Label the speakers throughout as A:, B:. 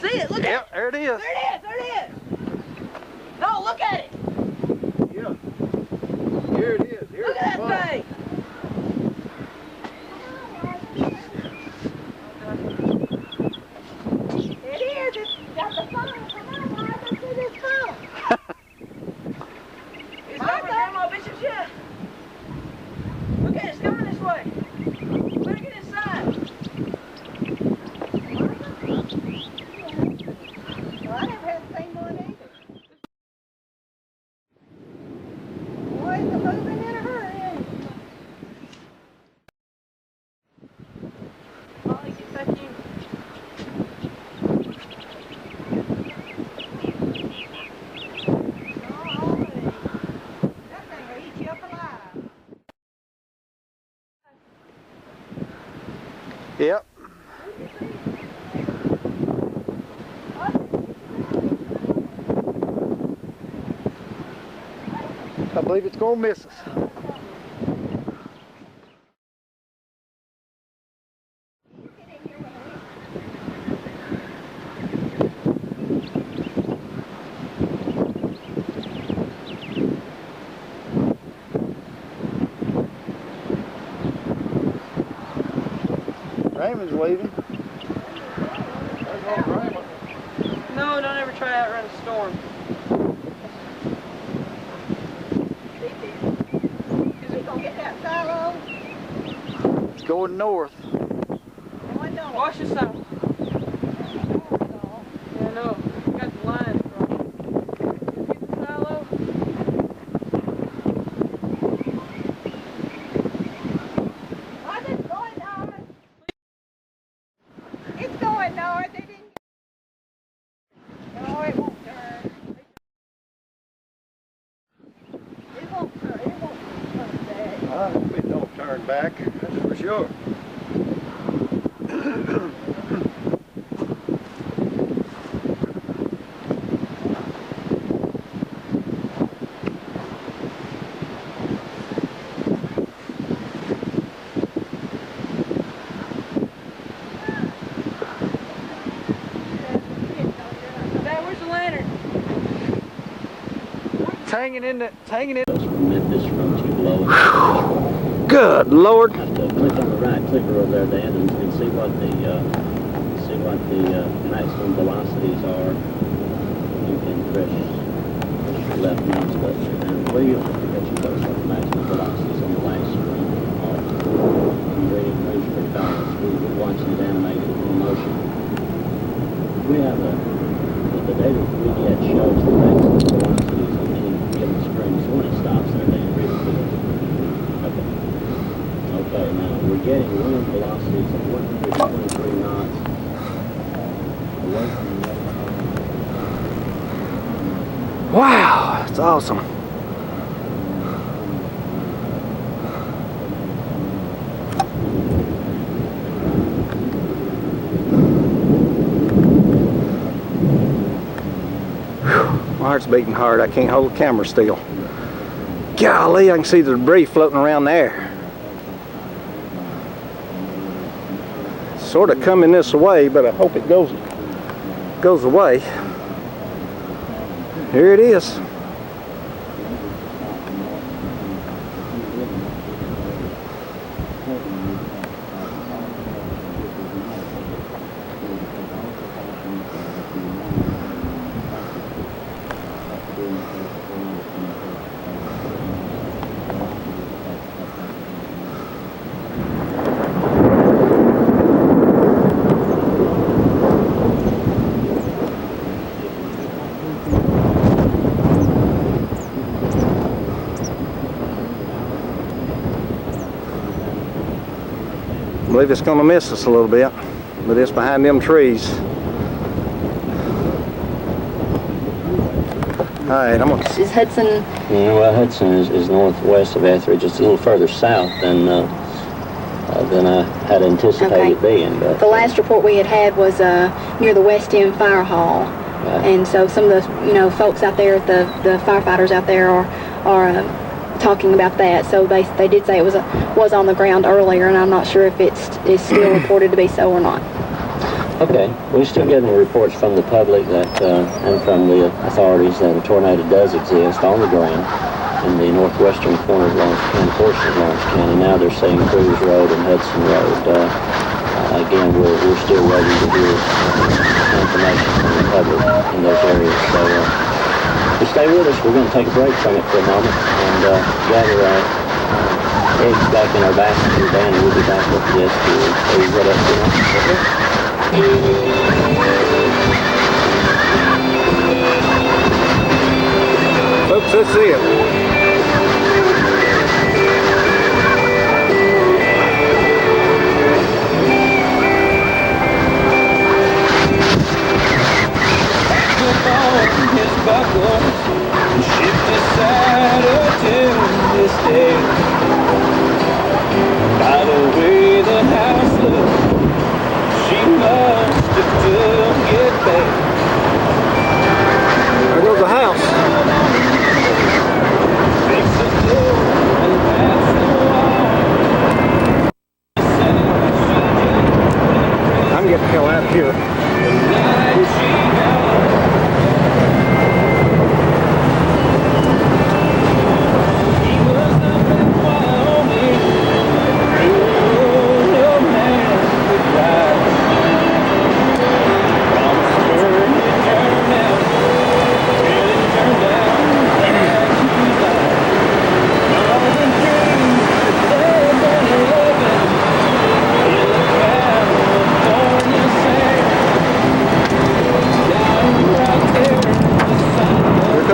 A: See it? Look at it.
B: Yep, there it is.
A: There it is. There it is. No, look at it.
B: Yeah. Here it is. Here's
A: Look at
B: the
A: that thing. It is. It's got the phone. Come on, I can see this phone. It's not Grandma Bishop's yet. Look at it. It's coming this way. Better get inside. Well, I never had the same one either. Boys are moving in a hurry. Molly, get back in. That thing will eat you up alive.
B: Yep. I believe it's going to miss us. Raymond's leaving.
A: No, don't ever try out around a storm. Is he gonna get that silo?
B: It's going north.
A: Going north. Watch yourself. Yeah, I know. You got the line across. Get the silo. Why's it going north? It's going north. They didn't. No, it won't turn. It won't turn. It won't turn back.
B: I hope it don't turn back, that's for sure.
A: Dad, where's the lantern?
B: It's hanging in the,
C: Memphis from Tupelo.
B: Good Lord.
C: You have to click on the right clicker over there, Dan, and see what the maximum velocities are. You can press your left mouse button, and where you get your those maximum velocities on the last screen. Reading moves pretty fast. We're watching it animated in motion. We have the data we get shows the maximum velocities on any given screen. So when it stops there, they really good. Okay. Okay, now we're getting wind velocities of 123 knots away from the
B: Wow, that's awesome. My heart's beating hard. I can't hold the camera still. Golly, I can see the debris floating around there. Sort of coming this way, but I hope it goes away. Here it is. I believe it's going to miss us a little bit, but it's behind them trees. All right, I'm going to...
D: Is Hudson?
C: Yeah, well, Hudson is northwest of Etheridge. It's a little further south than I had anticipated it being. But
D: the last report we had was near the West End Fire Hall, and so some of the folks out there, the firefighters out there are talking about that. So they did say it was on the ground earlier, and I'm not sure if it's still reported to be so or not.
C: Okay, we're still getting reports from the public that, and from the authorities that a tornado does exist on the ground in the northwestern corner of Lawrence County, portion of Lawrence County. Now they're saying Cruz Road and Hudson Road. Again, we're still waiting to hear information from the public in those areas. So just stay with us. We're going to take a break from it for a moment and gather eggs back in our basket here, Dan, and we'll be back with this to tell you what else going on.
B: Folks, let's see it.
E: His buckles and shift aside until this day. By the way the house looks, she must have took it back.
B: There goes the house.
E: Fix the door and patch the wall.
B: I'm getting the hell out of here.
E: The night she got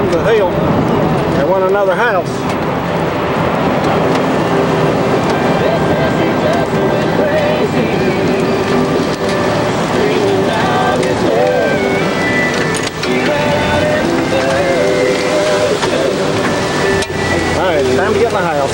B: The hill and want another house. Alright, it's time to get my house.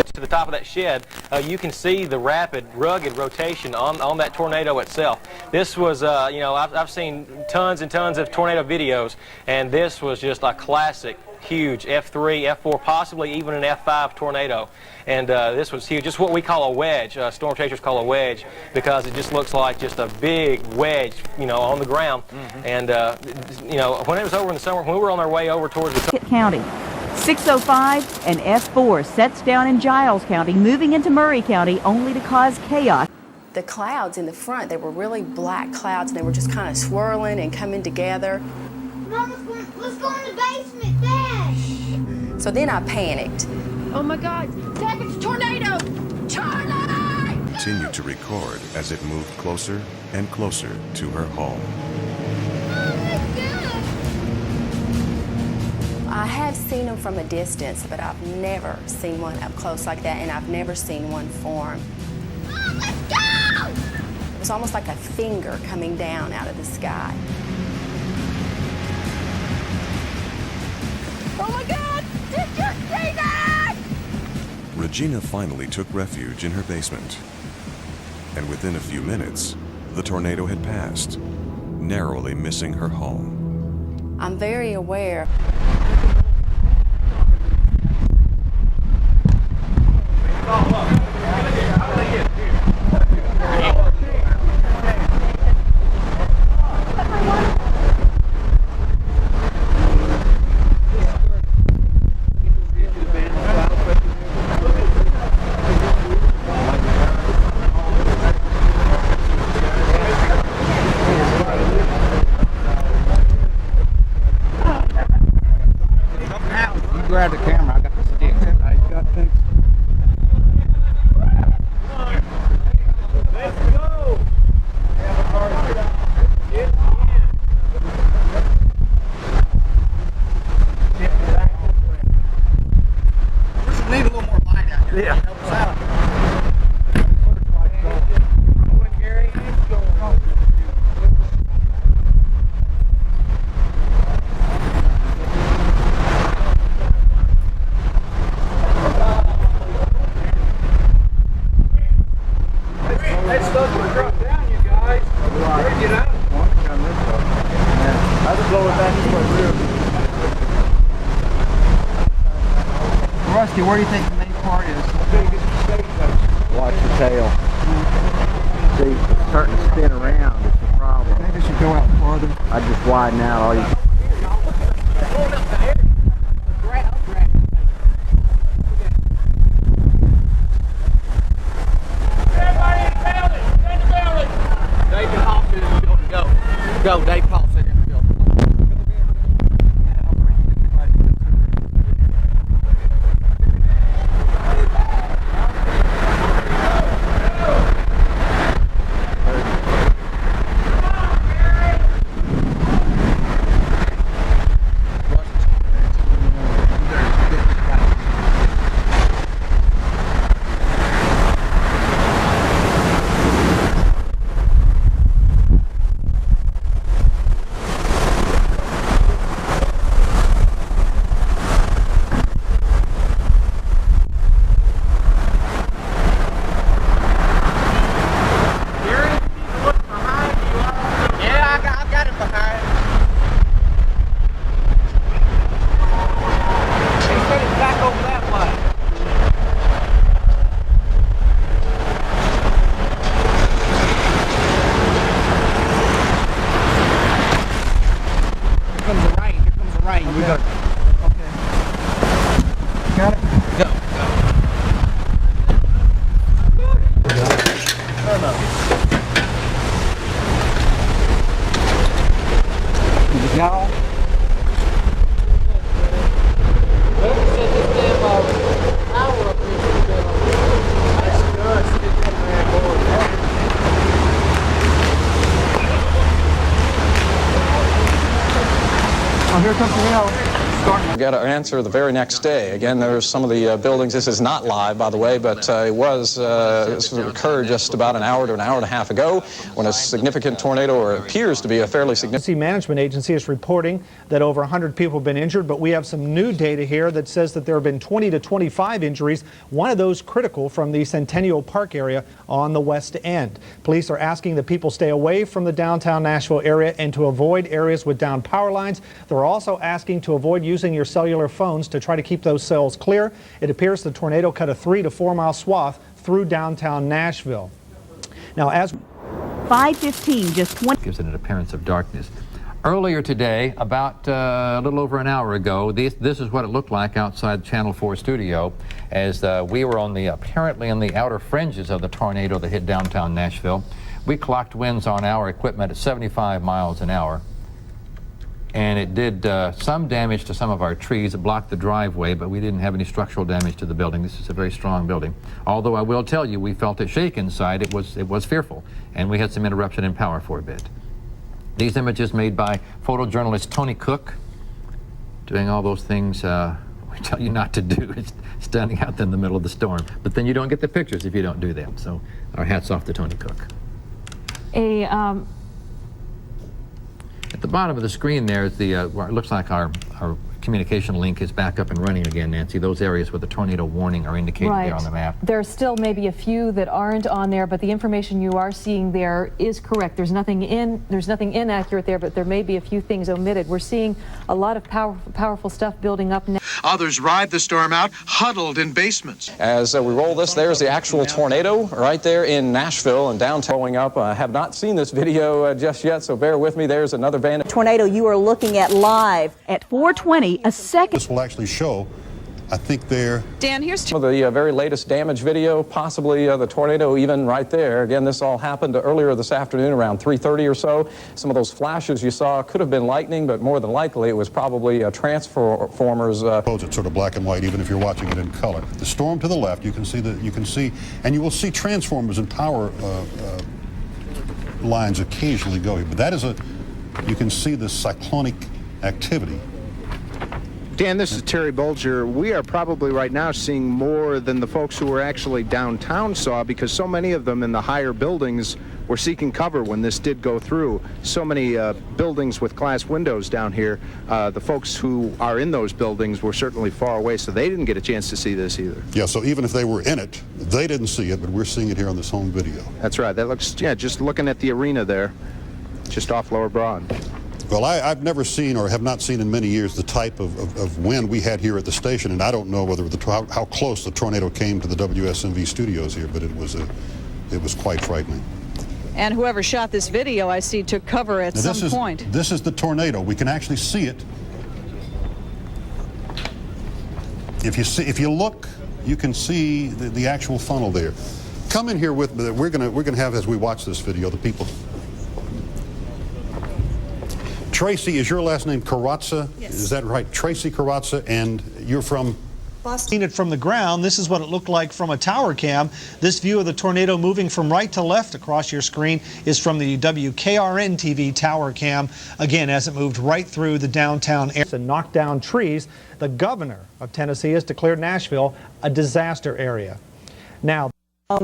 F: To the top of that shed, you can see the rapid, rugged rotation on that tornado itself. This was, you know, I've seen tons and tons of tornado videos, and this was just a classic, huge F3, F4, possibly even an F5 tornado. And this was huge, just what we call a wedge. Storm chasers call a wedge because it just looks like just a big wedge, you know, on the ground. And, you know, when it was over in the summer, when we were on our way over towards the
G: County. 605 and F4 sets down in Giles County, moving into Murray County only to cause chaos.
H: The clouds in the front, they were really black clouds, and they were just kind of swirling and coming together.
I: Mom, let's go in the basement, Dad.
H: So then I panicked.
I: Oh my God, Dad, it's a tornado! Charlie!
J: Continued to record as it moved closer and closer to her home.
H: I have seen them from a distance, but I've never seen one up close like that, and I've never seen one form.
I: Mom, let's go!
H: It was almost like a finger coming down out of the sky.
I: Oh my God, did you see that?
J: Regina finally took refuge in her basement. And within a few minutes, the tornado had passed, narrowly missing her home.
H: I'm very aware.
B: Grab the camera, I got the stick. I got things.
K: Okay, where do you think the main part is?
B: Watch the tail. See, it's starting to spin around. It's the problem.
K: Maybe it should go out farther.
B: I just widen out all you.
K: Go, Dave Paul said in the building.
L: We got our answer the very next day. Again, there's some of the buildings. This is not live, by the way, but it was this occurred just about an hour to an hour and a half ago when a significant tornado, or appears to be a fairly significant.
M: The Management Agency is reporting that over 100 people have been injured, but we have some new data here that says that there have been 20 to 25 injuries, one of those critical from the Centennial Park area on the West End. Police are asking that people stay away from the downtown Nashville area and to avoid areas with down power lines. They're also asking to avoid using your cellular phones to try to keep those cells clear. It appears the tornado cut a 3 to 4 mile swath through downtown Nashville. Now, as
G: 5:15, just 20
N: gives it an appearance of darkness. Earlier today, about a little over an hour ago, this is what it looked like outside Channel 4 studio as we were on the apparently in the outer fringes of the tornado that hit downtown Nashville. We clocked winds on our equipment at 75 miles an hour. And it did some damage to some of our trees. It blocked the driveway, but we didn't have any structural damage to the building. This is a very strong building. Although I will tell you, we felt it shake inside. It was fearful, and we had some interruption in power for a bit. These images made by photojournalist Tony Cook, doing all those things we tell you not to do. It's standing out in the middle of the storm. But then you don't get the pictures if you don't do them. So our hats off to Tony Cook. At the bottom of the screen there is the, it looks like our communication link is back up and running again, Nancy. Those areas with the tornado warning are indicated there on the map.
O: There are still maybe a few that aren't on there, but the information you are seeing there is correct. There's nothing inaccurate there, but there may be a few things omitted. We're seeing a lot of powerful stuff building up now.
P: Others ride the storm out, huddled in basements.
L: As we roll this, there's the actual tornado right there in Nashville and downtown. Going up, I have not seen this video just yet, so bear with me. There's another van.
G: tornado you are looking at live at 4:20. A second.
Q: This will actually show, I think there.
L: Dan, here's some of the very latest damage video, possibly the tornado even right there. Again, this all happened earlier this afternoon around 3:30 or so. Some of those flashes you saw could have been lightning, but more than likely it was probably transformers.
Q: It's sort of black and white, even if you're watching it in color. The storm to the left, you can see, and you will see transformers and power lines occasionally go here. But that is you can see the cyclonic activity.
B: Dan, this is Terry Bolger. We are probably right now seeing more than the folks who were actually downtown saw, because so many of them in the higher buildings were seeking cover when this did go through. So many buildings with glass windows down here. The folks who are in those buildings were certainly far away, so they didn't get a chance to see this either.
Q: Yeah, so even if they were in it, they didn't see it, but we're seeing it here on this home video.
B: That's right. That looks, yeah, just looking at the arena there, just off Lower Broad.
Q: Well, I've never seen or have not seen in many years the type of wind we had here at the station, and I don't know whether how close the tornado came to the WSMV studios here, but it was quite frightening.
R: And whoever shot this video, I see, took cover at some point.
Q: This is the tornado. We can actually see it. If you look, you can see the actual funnel there. Come in here with me. We're gonna have, as we watch this video, the people. Tracy, is your last name Carrazza?
R: Yes.
Q: Is that right? Tracy Carrazza, and you're from?
M: Seen it from the ground. This is what it looked like from a tower cam. This view of the tornado moving from right to left across your screen is from the WKRN TV tower cam. Again, as it moved right through the downtown area and knocked down trees, the governor of Tennessee has declared Nashville a disaster area. Now,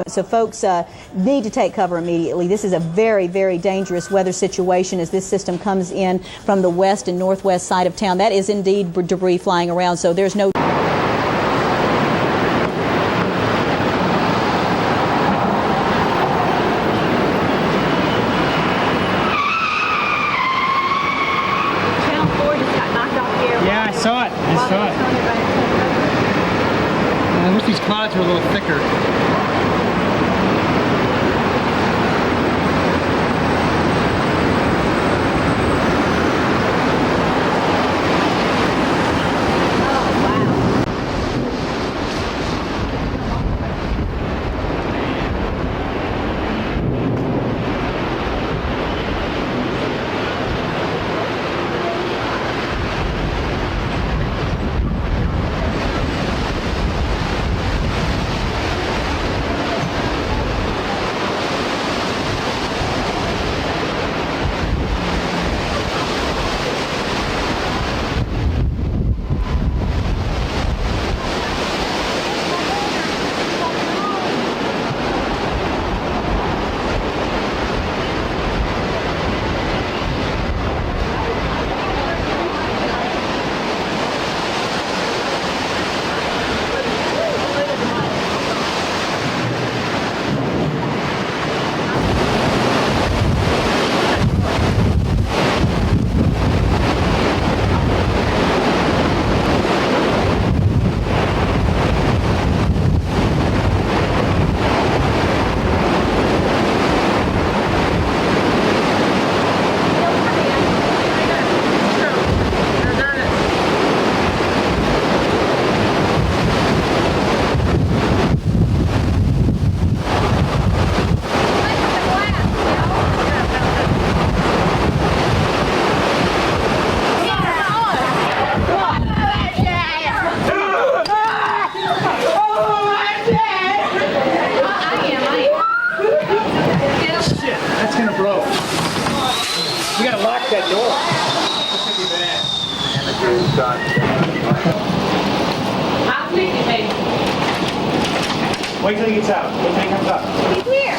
S: so folks need to take cover immediately. This is a very, very dangerous weather situation as this system comes in from the west and northwest side of town. That is indeed debris flying around, so there's no...
K: Yeah, I saw it. I wish these clouds were a little thicker.
E: Wait till he gets out. Wait till he comes up.
I: He's here.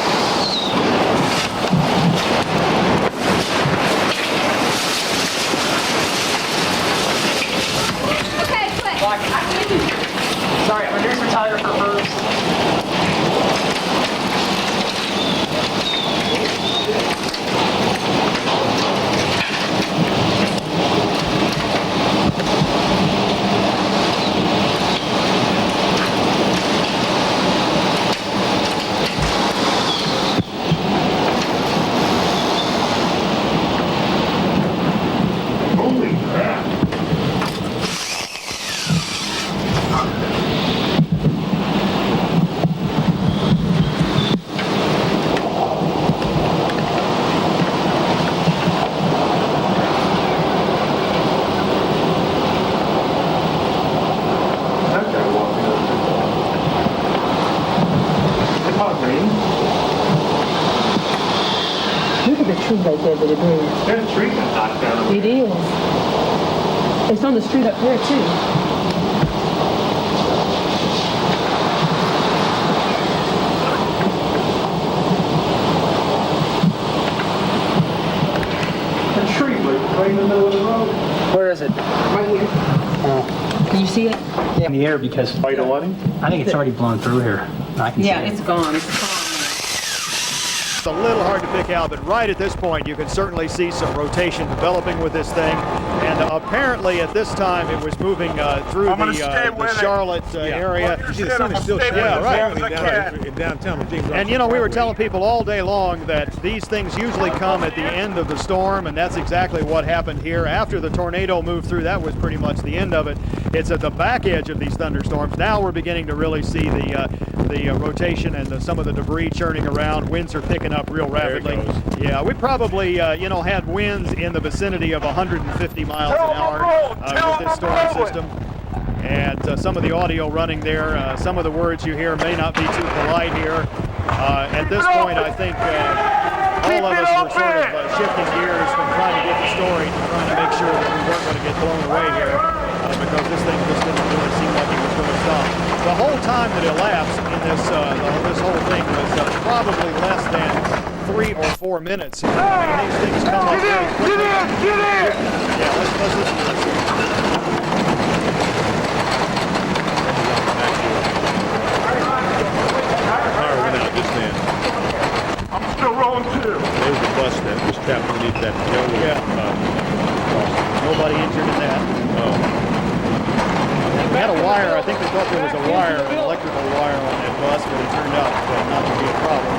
I: Okay, quick.
E: Sorry, I'm a nurse photographer first.
T: Look at the tree right there, the debris.
E: There's a tree that knocked down.
T: It is. It's on the street up there, too.
E: A tree right in the middle of the road.
K: Where is it?
T: Right here. Can you see it?
K: Yeah. In the air because
E: Oh, you don't want him?
K: I think it's already blown through here. I can see it.
T: It's gone. It's gone.
U: it's a little hard to pick out, but right at this point, you can certainly see some rotation developing with this thing. And apparently, at this time, it was moving through the Charlotte area.
V: You see the sun is still shining.
U: Yeah, right.
V: In downtown.
U: And you know, we were telling people all day long that these things usually come at the end of the storm, and that's exactly what happened here. After the tornado moved through, that was pretty much the end of it. It's at the back edge of these thunderstorms. Now we're beginning to really see the rotation and some of the debris churning around. Winds are picking up real rapidly. Yeah, we probably you know, had winds in the vicinity of 150 miles an hour with this storm system. And some of the audio running there, some of the words you hear may not be too polite here. At this point, I think all of us were sort of shifting gears from trying to get the story to trying to make sure that we weren't going to get blown away here, because this thing just didn't really seem like it was going to stop. The whole time that elapsed in this whole thing was probably less than 3 or 4 minutes. I mean, these things come up very quickly. Yeah, let's listen to this.
V: I'm still rolling too. There's the bus that was trapped underneath that railroad.
U: Nobody injured in that. We had a wire. I think they thought there was a wire, an electrical wire on that bus, but it turned out not to be a problem.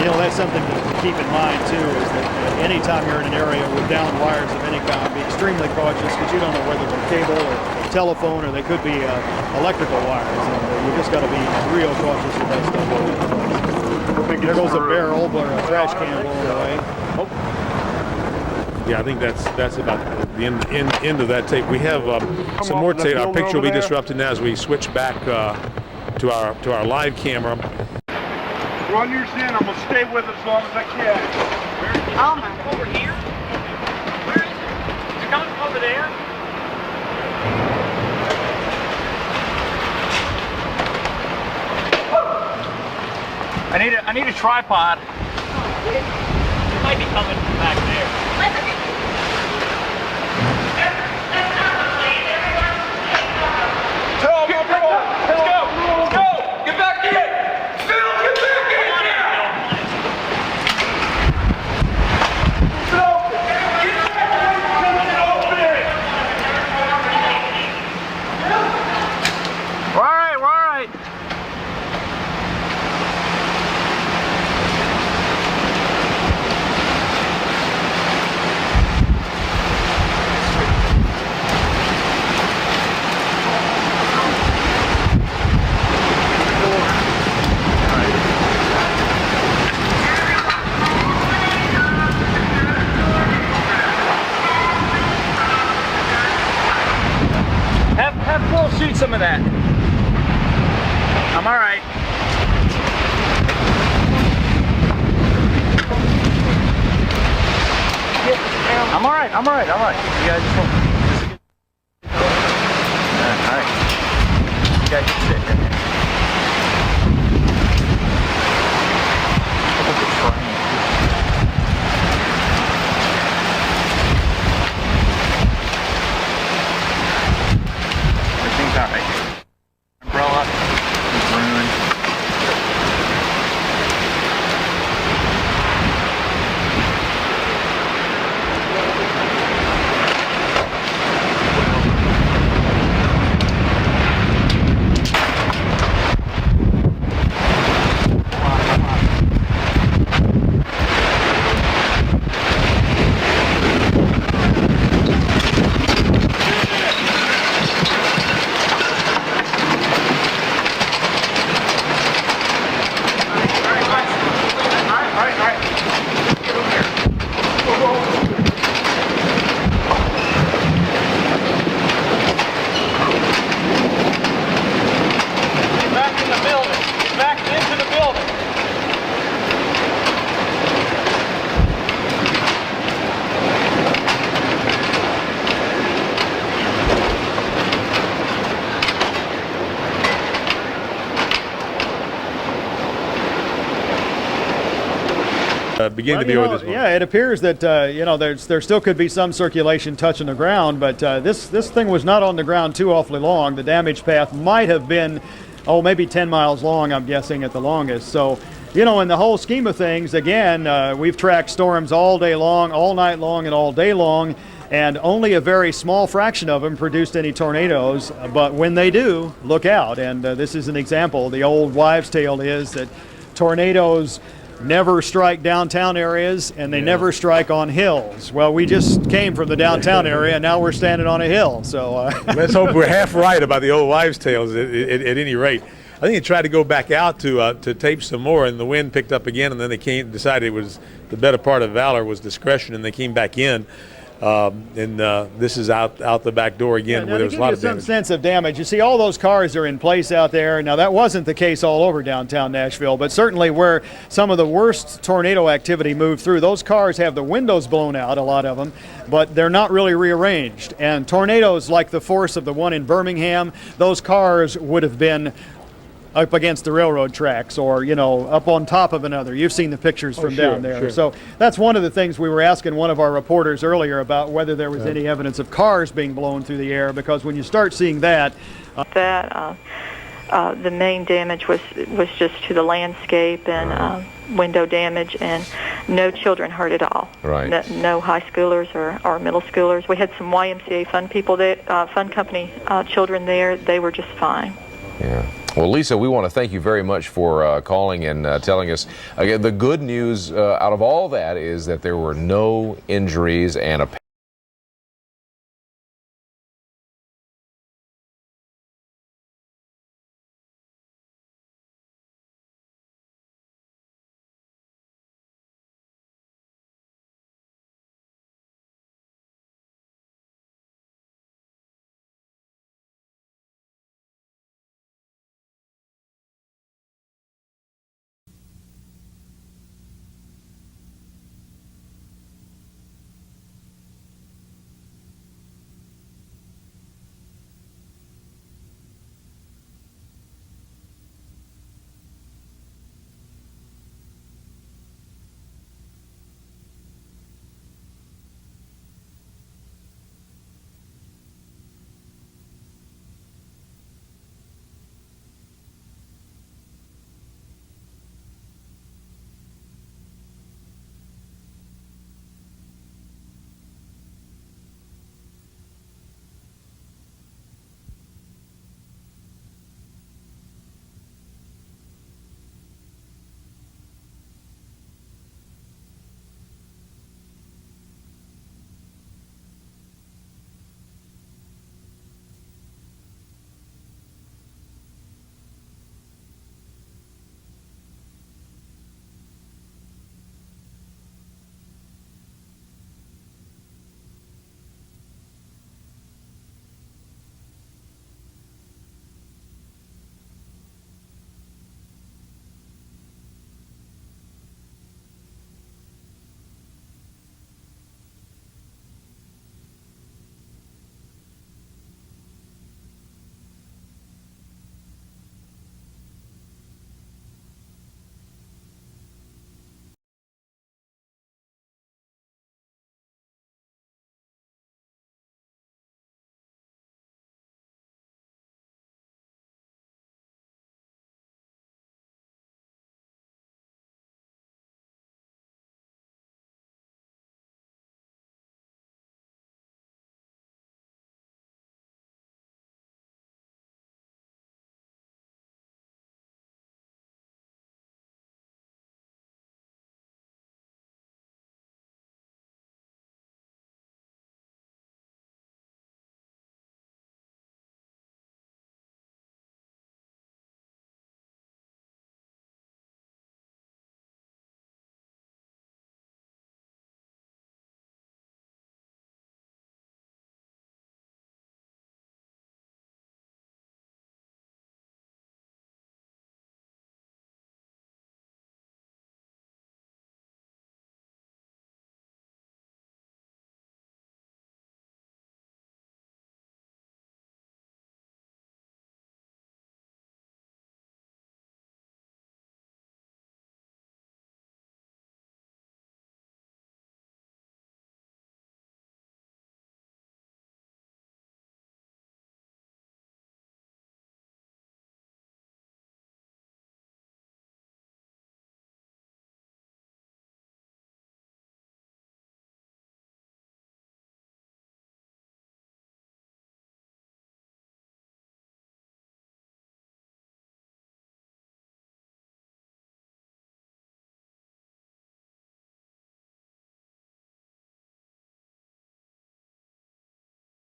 U: You know, that's something to keep in mind too, is that anytime you're in an area with down wires of any kind, be extremely cautious, because you don't know whether they're cable or telephone, or they could be electrical wires, and you just got to be real cautious with that stuff. There goes a barrel or a trash can rolling away.
V: Oh. Yeah, I think that's about the end of that tape. We have some more tape. Our picture will be disrupted now as we switch back to our live camera. Run yours in. I'm gonna stay with it as long as I can. Where is it?
A: Oh my. Over here? Where is it? Is it coming from over there? I need a tripod. It might be coming from back there.
V: Tell me, bro. Let's go. Let's go. Get back in. Phil, get back in. Phil, get back in.
A: We're all right, we're all right. Have Phil shoot some of that. I'm all right. I'm all right. I'm all right. I'm all right. You guys just all right. You guys just sit right there. Look at the train. Everything's all right. Umbrella is ruined.
V: Begin to be over this one.
U: Yeah, it appears that you know, there still could be some circulation touching the ground, but this thing was not on the ground too awfully long. The damage path might have been, maybe 10 miles long, I'm guessing, at the longest. So you know, in the whole scheme of things, again, we've tracked storms all day long, all night long, and all day long, and only a very small fraction of them produced any tornadoes. But when they do, look out. And this is an example. The old wives' tale is that tornadoes never strike downtown areas, and they never strike on hills. Well, we just came from the downtown area, and now we're standing on a hill. So
V: let's hope we're half right about the old wives' tales at any rate. I think they tried to go back out to tape some more, and the wind picked up again, and then they decided it was the better part of valor was discretion, and they came back in. This is out the back door again, where there was a lot of damage.
U: Some sense of damage. You see, all those cars are in place out there. Now, that wasn't the case all over downtown Nashville, but certainly where some of the worst tornado activity moved through, those cars have the windows blown out, a lot of them, but they're not really rearranged. And tornadoes like the force of the one in Birmingham, those cars would have been up against the railroad tracks, or, you know, up on top of another. You've seen the pictures from down there.
V: Sure.
U: So that's one of the things we were asking one of our reporters earlier about, whether there was any evidence of cars being blown through the air, because when you start seeing that,
C: the main damage was just to the landscape and window damage, and no children hurt at all.
D: Right.
C: No high schoolers or middle schoolers. We had some YMCA fun people there, fun company children there. They were just fine.
D: Yeah. Well, Lisa, we want to thank you very much for calling and telling us. Again, the good news out of all that is that there were no injuries and a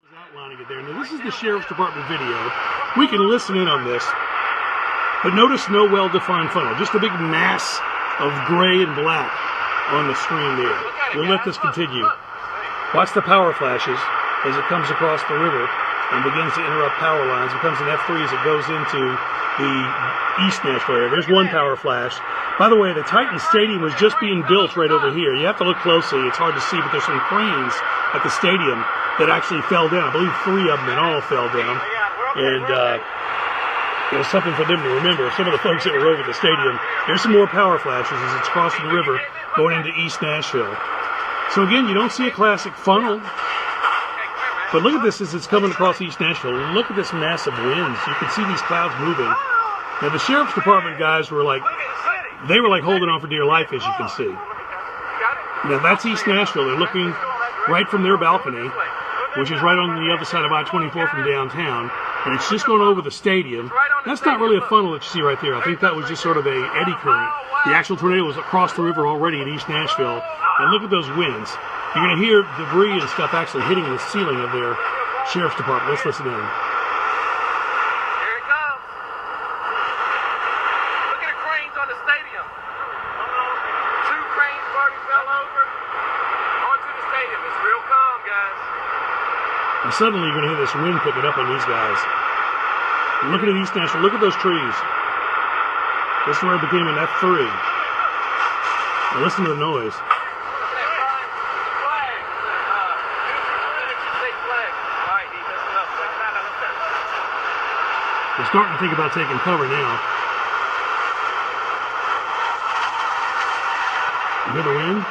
F: Outlining it there. Now, this is the Sheriff's Department video. We can listen in on this, but notice no well-defined funnel, just a big mass of gray and black on the screen there. We'll let this continue. Watch the power flashes as it comes across the river and begins to interrupt power lines. It becomes an F3 as it goes into the East Nashville area. There's one power flash. By the way, the Titan Stadium was just being built right over here. You have to look closely. It's hard to see, but there's some cranes at the stadium that actually fell down. I believe 3 of them in all fell down. And it was something for them to remember. Some of the folks that were over at the stadium. There's some more power flashes as it's crossing the river going into East Nashville. So again, you don't see a classic funnel. But look at this as it's coming across East Nashville. Look at this massive winds. You can see these clouds moving. Now the Sheriff's Department guys were like, they were like holding on for dear life, as you can see. Now that's East Nashville. They're looking right from their balcony, which is right on the other side of I-24 from downtown, and it's just going over the stadium. That's not really a funnel that you see right there. I think that was just sort of a eddy current. The actual tornado was across the river already in East Nashville, and look at those winds. You're going to hear debris and stuff actually hitting the ceiling of their Sheriff's Department. Let's listen in.
E: Here it comes. Look at the cranes on the stadium. 2 cranes already fell over onto the stadium. It's real calm, guys.
F: And suddenly you're going to hear this wind picking up on these guys. And look at East Nashville. Look at those trees. This is where it became an F3. Now listen to the noise. They're starting to think about taking cover now. You hear the wind?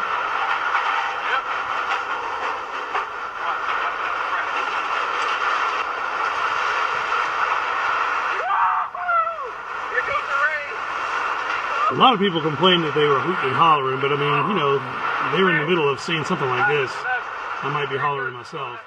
F: A lot of people complained that they were hooting and hollering, but I mean, you know, they were in the middle of seeing something like this. I might be hollering myself.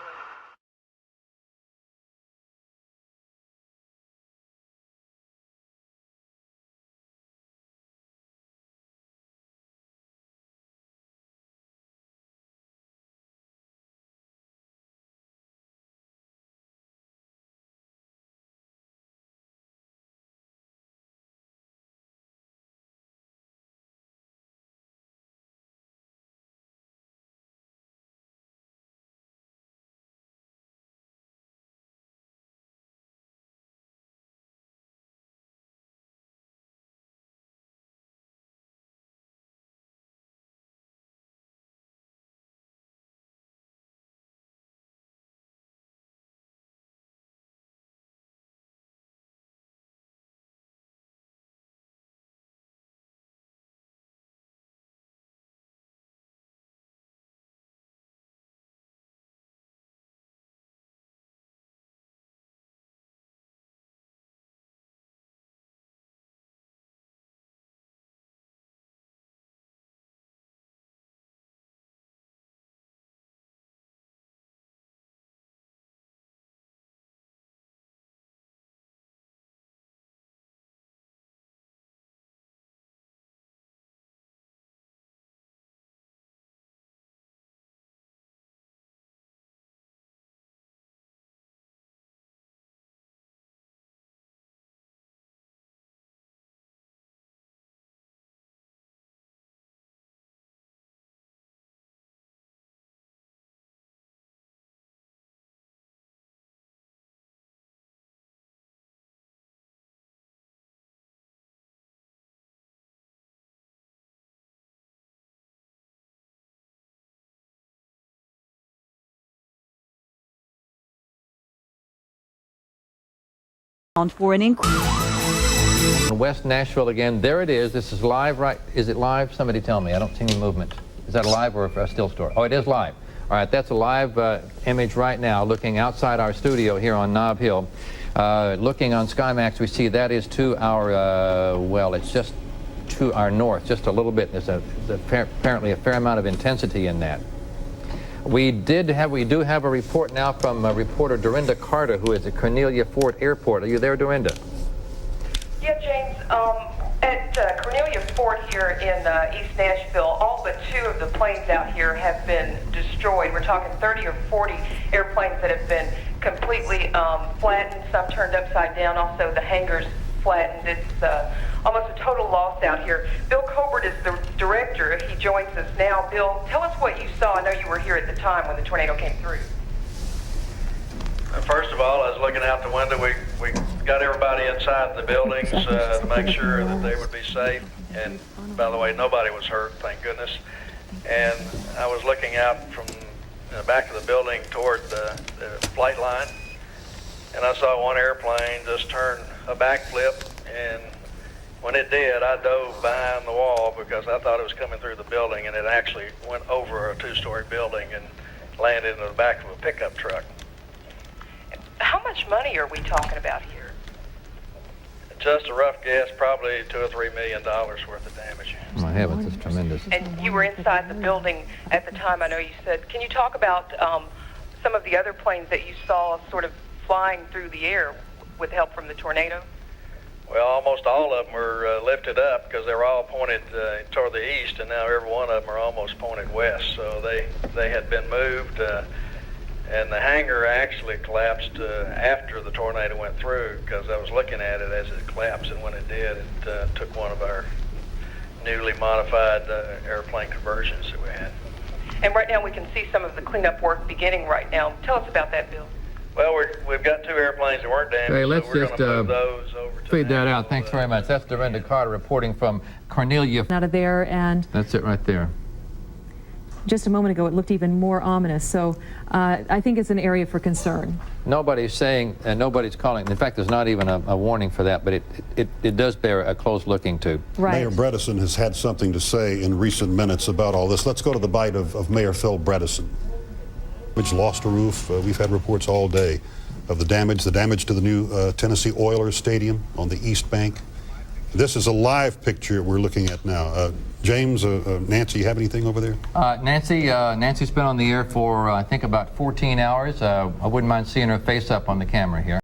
G: For an increase.
N: West Nashville again. There it is. This is live, right? Is it live? Somebody tell me. I don't see any movement. Is that a live or a still story? Oh, it is live. All right, that's a live image right now looking outside our studio here on Nob Hill. Looking on SkyMax, we see that is to our, well, it's just to our north, just a little bit. There's apparently a fair amount of intensity in that. We do have a report now from reporter Dorinda Carter, who is at Cornelia Fort Airport. Are you there, Dorinda?
J: Yeah, James. At Cornelia Fort,
H: report here in East Nashville. All but 2 of the planes out here have been destroyed. We're talking 30 or 40 airplanes that have been completely flattened, some turned upside down. Also, the hangars flattened. It's almost a total loss out here. Bill Colbert is the director. He joins us now. Bill, tell us what you saw. I know you were here at the time when the tornado came through.
J: First of all, I was looking out the window. We got everybody inside the buildings to make sure that they would be safe. And by the way, nobody was hurt, thank goodness. And I was looking out from the back of the building toward the flight line, and I saw one airplane just turn a backflip, and when it did, I dove behind the wall because I thought it was coming through the building, and it actually went over a 2-story building and landed in the back of a pickup truck.
H: How much money are we talking about here?
J: Just a rough guess, probably $2 or $3 million worth of damage.
N: My heavens, it's tremendous.
H: And you were inside the building at the time, I know you said. Can you talk about some of the other planes that you saw sort of flying through the air with help from the tornado?
J: Well, almost all of them were lifted up because they were all pointed toward the east, and now every one of them are almost pointed west. So they had been moved, and the hangar actually collapsed after the tornado went through because I was looking at it as it collapsed, and when it did, it took one of our newly modified airplane conversions that we had.
H: And right now we can see some of the cleanup work beginning right now. Tell us about that, Bill.
J: Well, we've got 2 airplanes that weren't damaged,
N: Okay, let's
J: so we're
N: just
J: going to move those over to
N: feed that out. Thanks very much. That's Dorinda Carter reporting from Cornelia.
O: Out of there, and
N: That's it right there.
O: just a moment ago it looked even more ominous. So I think it's an area for concern.
N: Nobody's saying, and nobody's calling. In fact, there's not even a warning for that, but it does bear a close looking to.
O: Right.
Q: Mayor Bredesen has had something to say in recent minutes about all this. Let's go to the bite of Mayor Phil Bredesen. Which lost a roof. We've had reports all day of the damage to the new Tennessee Oilers Stadium on the East Bank. This is a live picture we're looking at now. James, Nancy, you have anything over there?
N: Nancy's been on the air for, I think, about 14 hours. I wouldn't mind seeing her face up on the camera here.